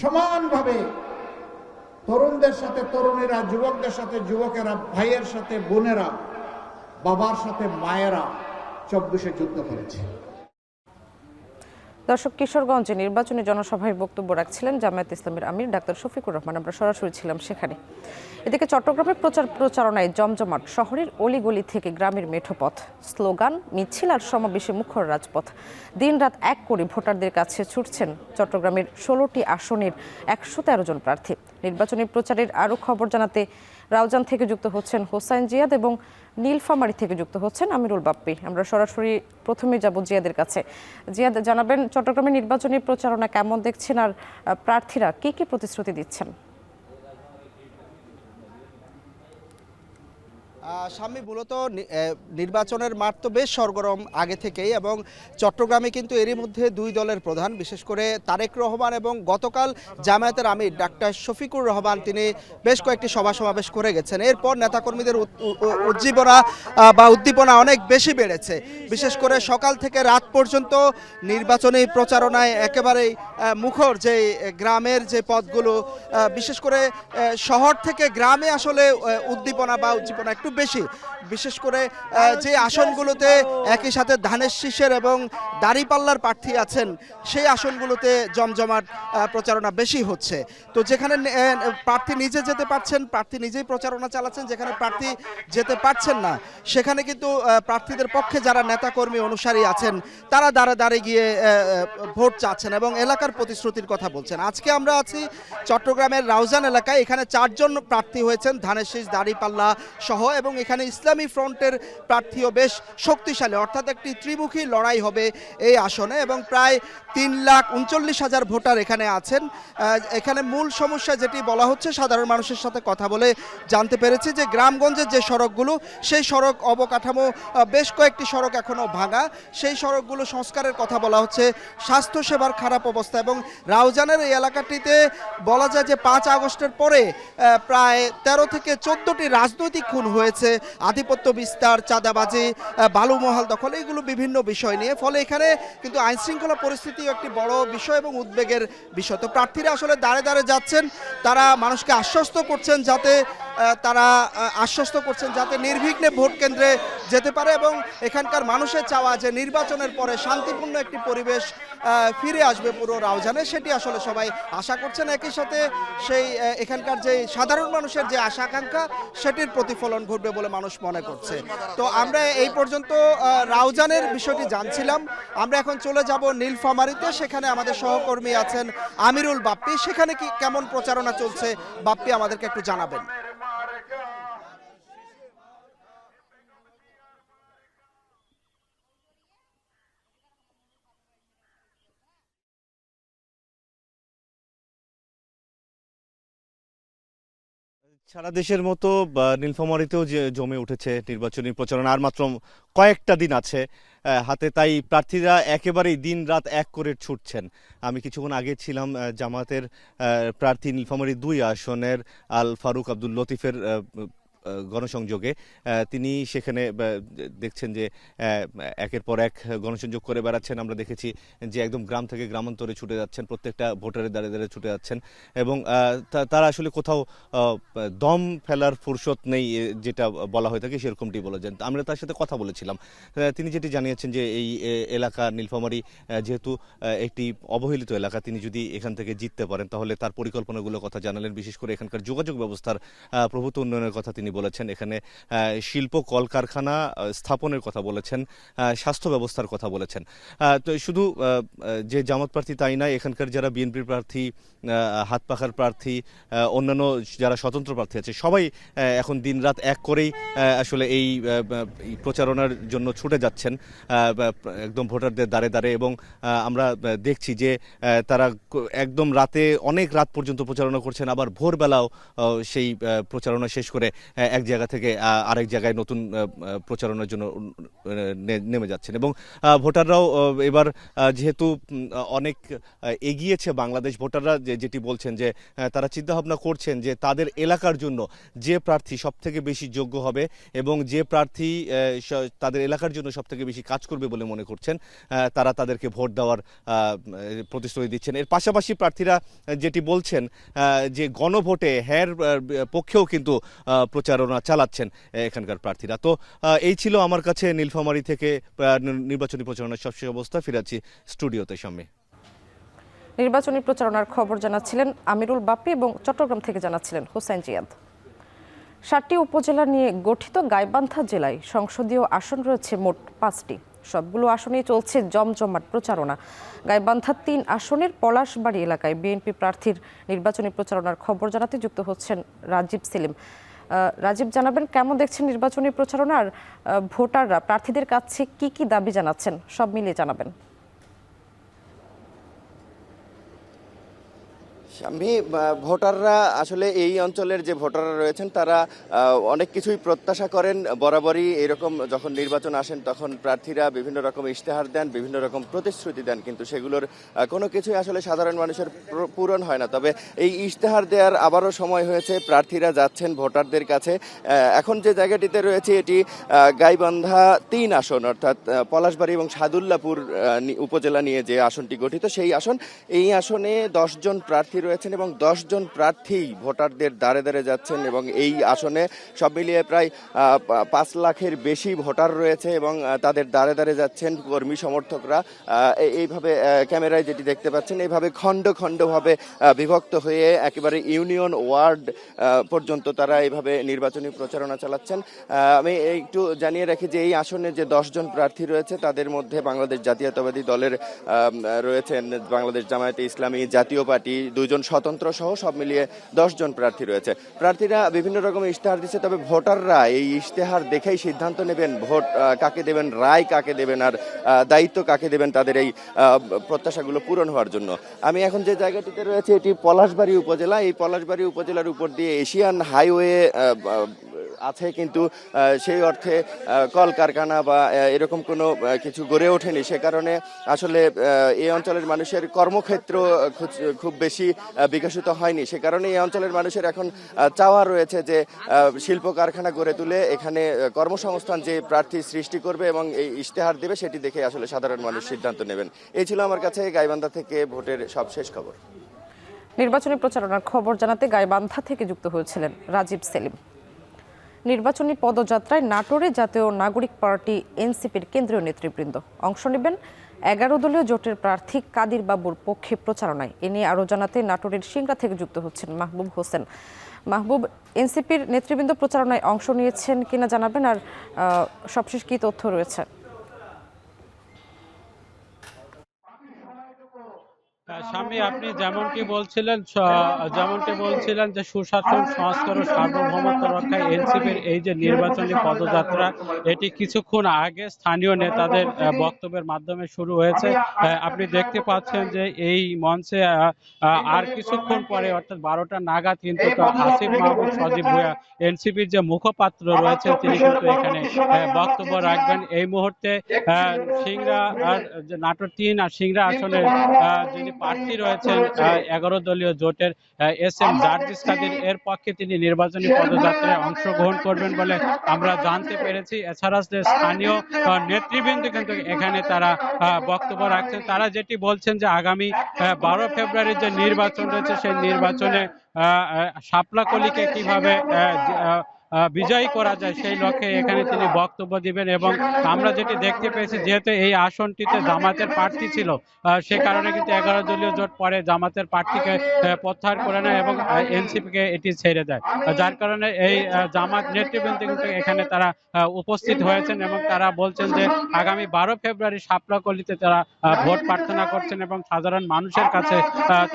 সমানভাবে তরুণদের সাথে তরুণীরা, যুবকদের সাথে যুবকেরা, ভাইয়ের সাথে বোনেরা, বাবার সাথে মায়েরা 24-এ যুদ্ধ করেছে। দর্শক, কিশোরগঞ্জে নির্বাচনী জনসভায় বক্তব্য রাখছিলেন জামায়াত ইসলামের আমির ডাক্তার শফিকুর রহমান। আমরা সরাসরি ছিলাম সেখানে। এদিকে চট্টগ্রামে প্রচারণায় জমজমাট। শহরের অলিগলি থেকে গ্রামের মেঠোপথ, স্লোগান, মিছিল আর সমাবেশে মুখর রাজপথ। দিনরাত এক করে ভোটারদের কাছে ছুটছেন চট্টগ্রামের 16টি আসনের 113 জন প্রার্থী। নির্বাচনী প্রচারের আরও খবর জানাতে রাউজান থেকে যুক্ত হচ্ছেন হোসাইন জিয়াদ এবং নীলফামারী থেকে যুক্ত হচ্ছেন আমিরুল বাপ্পি। আমরা সরাসরি প্রথমে যাব জিয়াদের কাছে। জিয়াদ, জানাবেন চট্টগ্রামের নির্বাচনী প্রচারণা কেমন দেখছেন আর প্রার্থীরা কি কি প্রতিশ্রুতি দিচ্ছেন? স্বামী, মূলত নির্বাচনের মাঠ তো বেশ সরগরম আগে থেকেই, এবং চট্টগ্রামে কিন্তু এরই মধ্যে দুই দলের প্রধান, বিশেষ করে তারেক রহমান এবং গতকাল জামায়াতের আমির ডাক্তার শফিকুর রহমান, তিনি বেশ কয়েকটি সভা সমাবেশ করে গেছেন। এরপর নেতাকর্মীদের উদ্দীপনা অনেক বেশি বেড়েছে। বিশেষ করে সকাল থেকে রাত পর্যন্ত নির্বাচনী প্রচারণায় একেবারেই মুখর যে গ্রামের যে পথগুলো, বিশেষ করে শহর থেকে গ্রামে আসলে উদ্দীপনা একটু বেশি। বিশেষ করে যে আসনগুলোতে একই সাথে ধানের শীষের এবং দাঁড়িপাল্লার প্রার্থী আছেন, সেই আসনগুলোতে জমজমাট প্রচারণা বেশি হচ্ছে। তো যেখানে প্রার্থী নিজে যেতে পারছেন, প্রার্থী নিজেই প্রচারণা চালাচ্ছেন, যেখানে প্রার্থী যেতে পারছেন না, সেখানে কিন্তু প্রার্থীদের পক্ষে যারা নেতাকর্মী অনুসারী আছেন, তারা দাঁড়িয়ে গিয়ে ভোট চাচ্ছেন এবং এলাকার প্রতিশ্রুতির কথা বলছেন। আজকে আমরা আছি চট্টগ্রামের রাউজান এলাকায়। এখানে 4 জন প্রার্থী হয়েছেন ধানের শীষ, দাঁড়িপাল্লা সহ, এবং এখানে ইসলামী ফ্রন্টের প্রার্থীও বেশ শক্তিশালী, অর্থাৎ একটি ত্রিমুখী লড়াই হবে এই আসনে, এবং প্রায় 3,39,000 ভোটার এখানে আছেন। এখানে মূল সমস্যা যেটি বলা হচ্ছে, সাধারণ মানুষের সাথে কথা বলে জানতে পেরেছি যে গ্রামগঞ্জের যে সড়কগুলো, সেই সড়ক অবকাঠামো, বেশ কয়েকটি সড়ক এখনও ভাঙা, সেই সড়কগুলো সংস্কারের কথা বলা হচ্ছে। স্বাস্থ্যসেবার খারাপ অবস্থা, এবং রাউজানের এই এলাকাটিতে বলা যায় যে 5 আগস্টের পরে প্রায় 13 থেকে 14টি রাজনৈতিক খুন হয়েছে, আধিপত্য বিস্তার, চাঁদাবাজি, বালুমহাল দখল, এগুলো বিভিন্ন বিষয় নিয়ে। ফলে এখানে কিন্তু আইনশৃঙ্খলা পরিস্থিতি একটি বড় বিষয় এবং উদ্বেগের বিষয়। তো প্রার্থীরা আসলে দাঁড়ে যাচ্ছেন, তারা মানুষকে আশ্বস্ত করছেন যাতে নির্বিঘ্নে ভোট কেন্দ্রে যেতে পারে, এবং এখানকার মানুষের চাওয়া যে নির্বাচনের পরে শান্তিপূর্ণ একটি পরিবেশ ফিরে আসবে পুরো রাউজানে, সেটি আসলে সবাই আশা করছেন। একই সাথে সেই এখানকার যে সাধারণ মানুষের যে আশা আকাঙ্ক্ষা, সেটির প্রতিফলন ঘটবে বলে মানুষ মনে করছে। তো আমরা এই পর্যন্ত রাউজানের বিষয়টি জানছিলাম। আমরা এখন চলে যাব নীলফামারীতে, সেখানে আমাদের সহকর্মী আছেন আমিরুল বাপ্পি। সেখানে কি কেমন প্রচারণা চলছে, বাপ্পি আমাদেরকে একটু জানাবেন। সারা দেশের মতো নীলফামারীতেও যে জমে উঠেছে নির্বাচনী প্রচারণা। আর মাত্র কয়েকটা দিন আছে হাতে, তাই প্রার্থীরা একেবারেই দিন রাত এক করে ছুটছেন। আমি কিছুক্ষণ আগে ছিলাম জামায়াতের প্রার্থী নীলফামারী 2 আসনের আল ফারুক আব্দুল লতিফের গণসংযোগে। তিনি সেখানে দেখছেন যে একের পর এক গণসংযোগ করে বেড়াচ্ছেন। আমরা দেখেছি যে একদম গ্রাম থেকে গ্রামান্তরে ছুটে যাচ্ছেন, প্রত্যেকটা ভোটারের দাঁড়িয়ে ছুটে যাচ্ছেন, এবং তারা আসলে কোথাও দম ফেলার ফুরসত নেই, যেটা বলা হয়ে থাকে সেরকমটি বলেছেন। আমরা তার সাথে কথা বলেছিলাম, তিনি যেটি জানিয়েছেন যে এই এলাকা নীলফামারী যেহেতু একটি অবহেলিত এলাকা, তিনি যদি এখান থেকে জিততে পারেন তাহলে তার পরিকল্পনাগুলোর কথা জানালেন। বিশেষ করে এখানকার যোগাযোগ ব্যবস্থার প্রভূত উন্নয়নের কথা তিনি বলেছেন, এখানে শিল্প কলকারখানা স্থাপনের কথা বলেছেন, স্বাস্থ্য ব্যবস্থার কথা বলেছেন। তো শুধু যে জামাত প্রার্থী তাই নয়, এখানকার যারা বিএনপি প্রার্থী, হাত পাখার প্রার্থী, অন্যান্য যারা স্বতন্ত্র প্রার্থী আছে, সবাই এখন দিনরাত এক করেই আসলে এই প্রচারণার জন্য ছুটে যাচ্ছেন একদম ভোটারদের দ্বারে দ্বারে। এবং আমরা দেখছি যে তারা একদম রাতে, অনেক রাত পর্যন্ত প্রচারণা করছেন, আবার ভোরবেলাও সেই প্রচারণা শেষ করে এক জায়গা থেকে আরেক জায়গায় নতুন প্রচারণার জন্য নেমে যাচ্ছেন। এবং ভোটাররাও এবার যেহেতু অনেক এগিয়েছে বাংলাদেশ, ভোটাররা যেটি বলছেন যে তারা চিন্তাভাবনা করছেন যে তাদের এলাকার জন্য যে প্রার্থী সবথেকে বেশি যোগ্য হবে এবং যে প্রার্থী তাদের এলাকার জন্য সবথেকে বেশি কাজ করবে বলে মনে করছেন, তারা তাদেরকে ভোট দেওয়ার প্রতিশ্রুতি দিচ্ছেন। এর পাশাপাশি প্রার্থীরা যেটি বলছেন যে গণভোটে হ্যার পক্ষেও কিন্তু প্রচারণা চালাচ্ছেন এখানকার প্রার্থীরা। তো এই ছিল আমার কাছে নীলফামারী থেকে নির্বাচনী প্রচারণার সবশেষ অবস্থা। ফিরাচ্ছি স্টুডিওতে সামনে। নির্বাচনী প্রচারণার খবর জানাচ্ছিলেন আমিরুল বাপ্পি এবং চট্টগ্রাম থেকে জানাচ্ছিলেন হোসেন জিয়াদ। 7টি উপজেলা নিয়ে গঠিত গাইবান্ধা জেলায় সংসদীয় আসন রয়েছে মোট 5টি। সবগুলো আসনেই চলছে জমজমাট প্রচারণা। গাইবান্ধা 3 আসনের পলাশবাড়ি এলাকায় বিএনপি প্রার্থীর নির্বাচনী প্রচারণার খবর জানাতে যুক্ত হচ্ছেন রাজীব সেলিম। রাজীব, জানাবেন কেমন দেখছেন নির্বাচনী প্রচারণা, আর ভোটাররা প্রার্থীদের কাছে কি কি দাবি জানাচ্ছেন, সব মিলিয়ে জানাবেন। আমি ভোটাররা আসলে এই অঞ্চলের যে ভোটাররা রয়েছেন তারা অনেক কিছুই প্রত্যাশা করেন। বরাবরই এরকম যখন নির্বাচন আসেন তখন প্রার্থীরা বিভিন্ন রকম ইশতেহার দেন, বিভিন্ন রকম প্রতিশ্রুতি দেন, কিন্তু সেগুলোর কোনো কিছুই আসলে সাধারণ মানুষের পূরণ হয় না। তবে এই ইশতেহার দেওয়ার আবারও সময় হয়েছে, প্রার্থীরা যাচ্ছেন ভোটারদের কাছে। এখন যে জায়গাটিতে রয়েছে এটি গাইবান্ধা 3 আসন, অর্থাৎ পলাশবাড়ি এবং সাদুল্লাপুর উপজেলা নিয়ে যে আসনটি গঠিত, সেই আসন। এই আসনে 10 জন প্রার্থী রয়েছেন এবং 10 জন প্রার্থী ভোটারদের দ্বারে দ্বারে যাচ্ছেন এবং এই আসনে সব মিলিয়ে প্রায় 5 লাখের বেশি ভোটার রয়েছে এবং তাদের দ্বারে দ্বারে যাচ্ছেন কর্মী সমর্থকরা। এইভাবে ক্যামেরায় যেটি দেখতে পাচ্ছেন, এইভাবে খণ্ড খণ্ডভাবে বিভক্ত হয়ে একেবারে ইউনিয়ন ওয়ার্ড পর্যন্ত তারা এইভাবে নির্বাচনী প্রচারণা চালাচ্ছেন। আমি একটু জানিয়ে রাখি যে এই আসনে যে 10 জন প্রার্থী রয়েছে তাদের মধ্যে বাংলাদেশ জাতীয়তাবাদী দলের রয়েছেন, বাংলাদেশ জামায়াতে ইসলামী, জাতীয় পার্টি, 2 জন স্বতন্ত্র সহ সব মিলিয়ে 10 জন প্রার্থী রয়েছে। প্রার্থীরা বিভিন্ন রকম ইশতেহার দিচ্ছে, তবে ভোটাররা এই ইশতেহার দেখেই সিদ্ধান্ত নেবেন ভোট কাকে দেবেন, রায় কাকে দেবেন, আর দায়িত্ব কাকে দেবেন তাদের এই প্রত্যাশাগুলো পূরণ হওয়ার জন্য। আমি এখন যে জায়গাটিতে রয়েছে এটি পলাশবাড়ি উপজেলা। এই পলাশবাড়ি উপজেলার উপর দিয়ে এশিয়ান হাইওয়ে আছে, কিন্তু সেই অর্থে কলকারখানা বা এরকম কোনো কিছু গড়ে ওঠেনি। সে কারণে আসলে এই অঞ্চলের মানুষের কর্মক্ষেত্র খুব বেশি বিকশিত হয়নি। সে কারণে এই অঞ্চলের মানুষের এখন চাওয়া রয়েছে যে শিল্প কারখানা গড়ে তুলে এখানে কর্মসংস্থান যে প্রার্থী সৃষ্টি করবে এবং এই ইশতেহার দেবে সেটি দেখে আসলে সাধারণ মানুষ সিদ্ধান্ত নেবেন। এই ছিল আমার কাছে গাইবান্ধা থেকে ভোটের সবশেষ খবর। নির্বাচনী প্রচারণার খবর জানাতে গাইবান্ধা থেকে যুক্ত হয়েছিলেন রাজীব সেলিম। নির্বাচনী পদযাত্রায় নাটোরে জাতীয় নাগরিক পার্টি এনসিপির কেন্দ্রীয় নেতৃবৃন্দ অংশ নেবেন। 11 দলীয় জোটের প্রার্থী কাদির বাবুর পক্ষে প্রচারণায়। এ নিয়ে আরও জানাতে নাটোরের সিংড়া থেকে যুক্ত হচ্ছেন মাহবুব হোসেন। মাহবুব, এনসিপির নেতৃবৃন্দ প্রচারণায় অংশ নিয়েছেন কিনা জানাবেন, আর সবশেষ কি তথ্য রয়েছে? স্বামী, আপনি যেমনটি বলছিলেন যে সুশাসন, সংস্কার ও সার্বভৌমত্ব রক্ষায় এনসিপির এই যে নির্বাচনী পদযাত্রা, এটি কিছুক্ষণ আগে স্থানীয় নেতাদের বক্তব্যের মাধ্যমে শুরু হয়েছে। আপনি দেখতে পাচ্ছেন যে এই মঞ্চে আর কিছুক্ষণ পরে অর্থাৎ 12টা নাগাদ কিন্তু আসিফ মাহমুদ সজীব ভুঁইয়া, এনসিপির যে মুখপাত্র রয়েছেন, তিনি কিন্তু এখানে বক্তব্য রাখবেন। এই মুহূর্তে সিংড়া আর নাটোর 3 আর সিংড়া আসনের যিনি প্রার্থী রয়েছেন 11 দলীয় জোটের SM জার্জিস কাদির, এর পক্ষে তিনি নির্বাচনী পদযাত্রায় অংশগ্রহণ করবেন বলে আমরা জানতে পেরেছি। এছাড়া যে স্থানীয় নেতৃবৃন্দ কিন্তু এখানে তারা বক্তব্য রাখছেন। তারা যেটি বলছেন যে আগামী 12 ফেব্রুয়ারির যে নির্বাচন রয়েছে সেই নির্বাচনে শাপলা কলিকে কিভাবে বিজয়ী করা যায় সেই লক্ষ্যে এখানে তিনি বক্তব্য দিবেন। এবং আমরা যেটি দেখতে পেয়েছি, যেহেতু এই আসনটিতে জামাতের প্রার্থী ছিল, সে কারণে কিন্তু 11 দলীয় জোট পরে জামাতের প্রার্থীকে প্রত্যাহার করে নেয় এবং এনসিপিকে এটি ছেড়ে দেয়, যার কারণে এই জামাত নেতৃবৃন্দ কিন্তু এখানে তারা উপস্থিত হয়েছেন এবং তারা বলছেন যে আগামী 12 ফেব্রুয়ারি শাপলাকলিতে তারা ভোট প্রার্থনা করছেন এবং সাধারণ মানুষের কাছে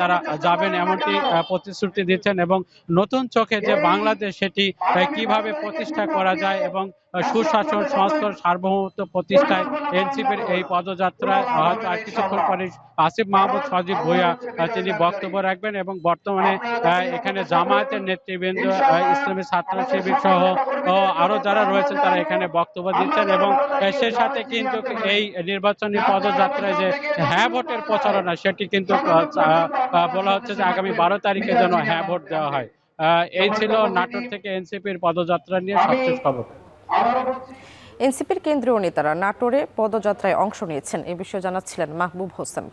তারা যাবেন এমনটি প্রতিশ্রুতি দিচ্ছেন। এবং নতুন চোখে যে বাংলাদেশ সেটি কিভাবে প্রতিষ্ঠা করা যায় এবং সুশাসন, সংস্কার, সার্বভৌমত্ব প্রতিষ্ঠায় এনসিপির এই পদযাত্রায় হয়তো আর কিছুক্ষণ পরে আসিফ মাহমুদ সজীব ভুঁইয়া তিনি বক্তব্য রাখবেন। এবং বর্তমানে এখানে জামায়াতের নেতৃবৃন্দ, ইসলামী ছাত্র শিবির সহ আরো যারা রয়েছেন তারা এখানে বক্তব্য দিচ্ছেন। এবং সে সাথে কিন্তু এই নির্বাচনী পদযাত্রায় যে হ্যাঁ ভোটের প্রচারণা সেটি কিন্তু বলা হচ্ছে যে আগামী 12 তারিখে যেন হ্যাঁ ভোট দেওয়া হয়। এই ছিল নাটোর থেকে এনসিপির পদযাত্রা নিয়ে সবশেষ খবর। এনসিপির কেন্দ্রীয় নেতারা নাটোরে পদযাত্রায় অংশ নিয়েছেন, এ বিষয়ে জানাচ্ছিলেন মাহবুব হোসেন।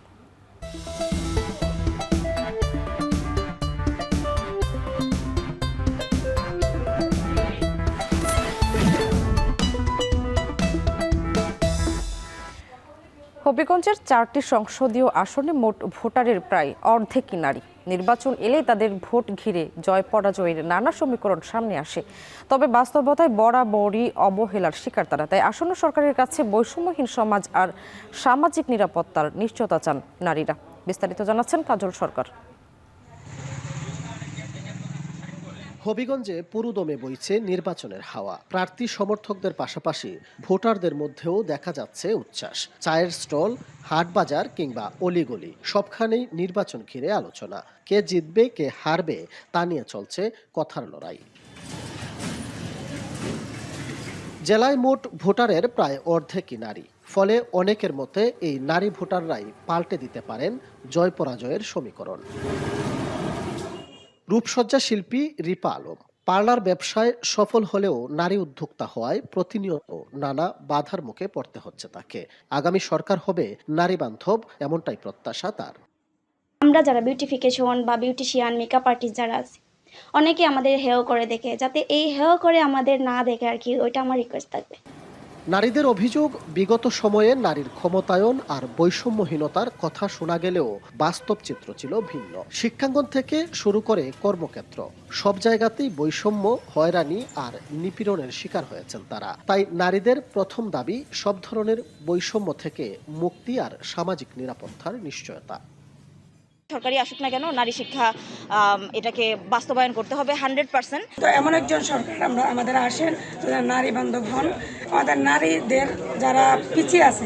হবিগঞ্জের 4টি সংসদীয় আসনে মোট ভোটারের প্রায় অর্ধেকই নারী। নির্বাচন এলেই তাদের ভোট ঘিরে জয় পরাজয়ের নানা সমীকরণ সামনে আসে, তবে বাস্তবতায় বরাবরই অবহেলার শিকার তারা। তাই আসন্ন সরকারের কাছে বৈষম্যহীন সমাজ আর সামাজিক নিরাপত্তার নিশ্চয়তা চান নারীরা। বিস্তারিত জানাচ্ছেন কাজল সরকার। হবিগঞ্জে পুরোদমে বইছে নির্বাচনের হাওয়া। প্রার্থী সমর্থকদের পাশাপাশি ভোটারদের মধ্যেও দেখা যাচ্ছে উচ্ছ্বাস। চায়ের স্টল, হাট বাজার কিংবা অলিগলি সবখানেই নির্বাচন ঘিরে আলোচনা। কে জিতবে কে হারবে তা নিয়ে চলছে কথার লড়াই। জেলায় মোট ভোটারের প্রায় অর্ধেকই নারী, ফলে অনেকের মতে এই নারী ভোটাররাই পাল্টে দিতে পারেন জয় পরাজয়ের সমীকরণ। রূপসজ্জা শিল্পী রিপা আলম পার্লার ব্যবসায় সফল হলেও নারী উদ্যোক্তা হওয়ায় প্রতিনিয়ত নানা বাধার মুখে পড়তে হচ্ছে তাকে। আগামী সরকার হবে নারী বান্ধব, এমনটাই প্রত্যাশা তার। আমরা যারা বিউটিফিকেশন বা বিউটিশিয়ান, মেকআপ আর্টিস্ট যারা আছে, অনেকে আমাদের হেয় করে দেখে, যাতে এই হেয় করে আমাদের না দেখে আর কি, ওইটা আমার রিকোয়েস্ট থাকবে। নারীদের অভিযোগ, বিগত সময়ে নারীর ক্ষমতায়ন আর বৈষম্যহীনতার কথা শোনা গেলেও বাস্তব চিত্র ছিল ভিন্ন। শিক্ষাঙ্গন থেকে শুরু করে কর্মক্ষেত্র সব জায়গাতেই বৈষম্য, হয়রানি আর নিপীড়নের শিকার হয়েছেন তারা। তাই নারীদের প্রথম দাবি সব ধরনের বৈষম্য থেকে মুক্তি আর সামাজিক নিরাপত্তার নিশ্চয়তা। সরকারি আসুক না কেন, নারী শিক্ষা এটাকে বাস্তবায়ন করতে হবে 100%। তো এমন একজন সরকার আমরা আমাদের আসেন, নারী বান্ধব হন, আমাদের নারীদের যারা পিছিয়ে আছে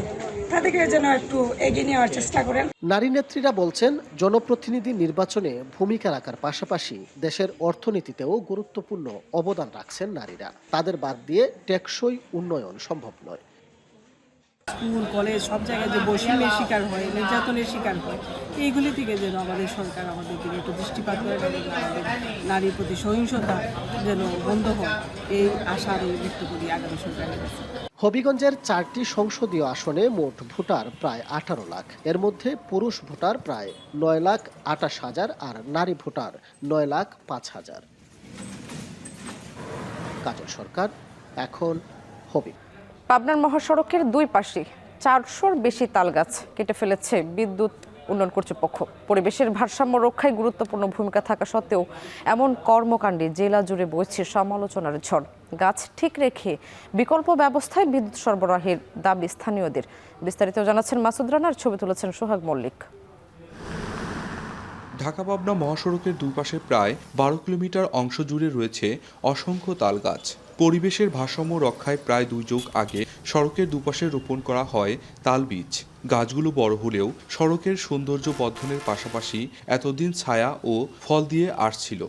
তাদেরকে যেন একটু এগিয়ে নেওয়ার চেষ্টা করেন। নারী নেত্রীরা বলছেন, জনপ্রতিনিধি নির্বাচনে ভূমিকা রাখার পাশাপাশি দেশের অর্থনীতিতেও গুরুত্বপূর্ণ অবদান রাখছেন নারীরা। তাদের বাদ দিয়ে টেকসই উন্নয়ন সম্ভব নয়। স্কুল, কলেজ সব জায়গায় যে বৈষম্যের শিকার হয়, নির্যাতনের শিকার হয়, এইগুলি থেকে যেন আমাদের সরকার আমাদের দিকে একটু দৃষ্টিপাত করে, আমাদের নারীর প্রতি সহিংসতা যেন বন্ধ হয়, এই আশা আমি ব্যক্ত করি আগামী সরকারের কাছে। হবিগঞ্জের 4টি সংসদীয় আসনে মোট ভোটার প্রায় 18 লাখ। এর মধ্যে পুরুষ ভোটার প্রায় 9,28,000 আর নারী ভোটার 9,05,000। কাজল সরকার, এখন হবি। পাবনার মহাসড়কের দুই পাশে 400-র বেশি তালগাছ কেটে ফেলেছে বিদ্যুৎ উন্নয়ন কর্তৃপক্ষ। পরিবেশের ভারসাম্য রক্ষায় গুরুত্বপূর্ণ ভূমিকা থাকা সত্ত্বেও এমন কর্মকাণ্ডে জেলা জুড়ে বইছে সমালোচনার ঝড়। গাছ ঠিক রেখে বিকল্প ব্যবস্থায় বিদ্যুৎ সরবরাহের দাবি স্থানীয়দের। বিস্তারিত জানাচ্ছেন মাসুদ রানার, ছবি তুলেছেন সোহাগ মল্লিক। ঢাকা পাবনা মহাসড়কের দুই পাশে প্রায় 12 কিলোমিটার অংশ জুড়ে রয়েছে অসংখ্য তাল গাছ। পরিবেশের ভারসাম্য রক্ষায় প্রায় 2 যুগ আগে সড়কের দুপাশে রোপণ করা হয় তাল বীজ। গাছগুলো বড় হলেও সড়কের সৌন্দর্য বর্ধনের পাশাপাশি এতদিন ছায়া ও ফল দিয়ে আসছিল।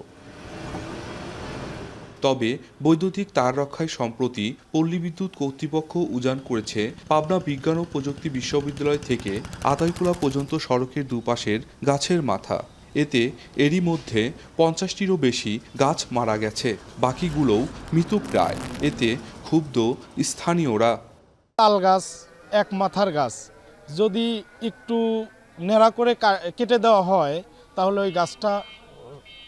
তবে বৈদ্যুতিক তার রক্ষায় সম্প্রতি পল্লী বিদ্যুৎ কর্তৃপক্ষ উজান করেছে পাবনা বিজ্ঞান ও প্রযুক্তি বিশ্ববিদ্যালয় থেকে আতাইকুলা পর্যন্ত সড়কের দুপাশের গাছের মাথা। এতে এরই মধ্যে 50টিরও বেশি গাছ মারা গেছে, বাকিগুলোও মৃতপ্রায়। এতে ক্ষুব্ধ স্থানীয়রা। তাল গাছ এক মাথার গাছ, যদি একটু নেড়া করে কেটে দেওয়া হয় তাহলে ওই গাছটা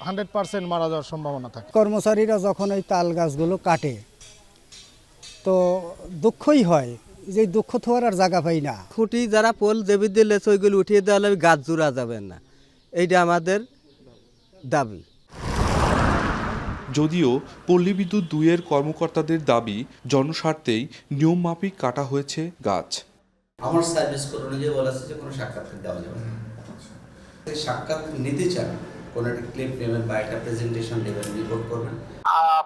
100% মারা যাওয়ার সম্ভাবনা থাকে। কর্মচারীরা যখন এই তাল গাছগুলো কাটে তো দুঃখই হয়, যে দুঃখ থাকার আর জায়গা পাই না। খুঁটি যারা পোল দেবী দিলে ওইগুলো উঠিয়ে দেওয়া হলে গাছ জোড়া যাবে না, এইটা আমাদের দাবি। যদিও পল্লী বিদ্যুৎ 2 এর কর্মকর্তাদের দাবি জনস্বার্থেই নিয়ম মাফিক কাটা হয়েছে গাছ। আমার সার্ভিস কোড অনুযায়ী বলা আছে যে কোনো সাক্ষাৎকার দেওয়া যাবে না। সাক্ষাৎ নিতে চান, কোনো একটা ক্লিপ নেবেন বা একটা প্রেজেন্টেশন দেবেন, রিপোর্ট করবেন।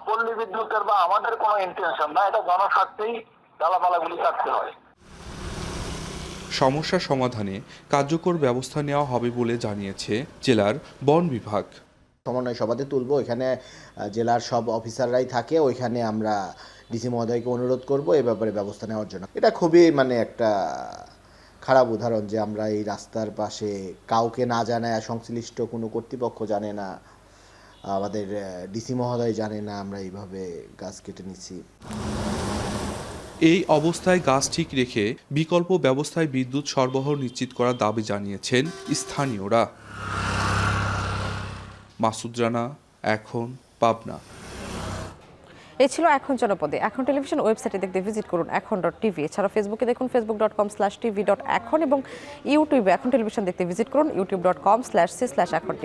পল্লী বিদ্যুতের বা আমাদের কোনো ইন্টেনশন না, এটা জনস্বার্থেই ডালাপালাগুলি কাটতে হয়। সমস্যা সমাধানে কার্যকর ব্যবস্থা নেওয়া হবে বলে জানিয়েছে জেলার বন বিভাগ। সমন্বয় সভাতে তুলব, এখানে জেলার সব অফিসাররাই থাকে, ওইখানে আমরা ডিসি মহোদয়কে অনুরোধ করব এ ব্যাপারে ব্যবস্থা নেওয়ার জন্য। এটা খুবই একটা খারাপ উদাহরণ যে আমরা এই রাস্তার পাশে কাউকে না জানায়, সংশ্লিষ্ট কোনো কর্তৃপক্ষ জানে না, আমাদের ডিসি মহোদয় জানে না, আমরা এইভাবে গাছ কেটে নিচ্ছি। এই অবস্থায় গাছ ঠিক রেখে বিকল্প ব্যবস্থায় বিদ্যুৎ সরবরাহ নিশ্চিত করার দাবি জানিয়েছেন স্থানীয়রা। মাসুদ রানা, এখন পাবনা। এই ছিল এখন জনপদে। এখন টেলিভিশন ওয়েবসাইটে দেখতে ভিজিট করুন এখন.tv। এছাড়া ফেসবুকে দেখুন facebook.com/tv.এখন এবং ইউটিউবে এখন টেলিভিশন দেখতে ভিজিট করুন youtube.com/c/echontv।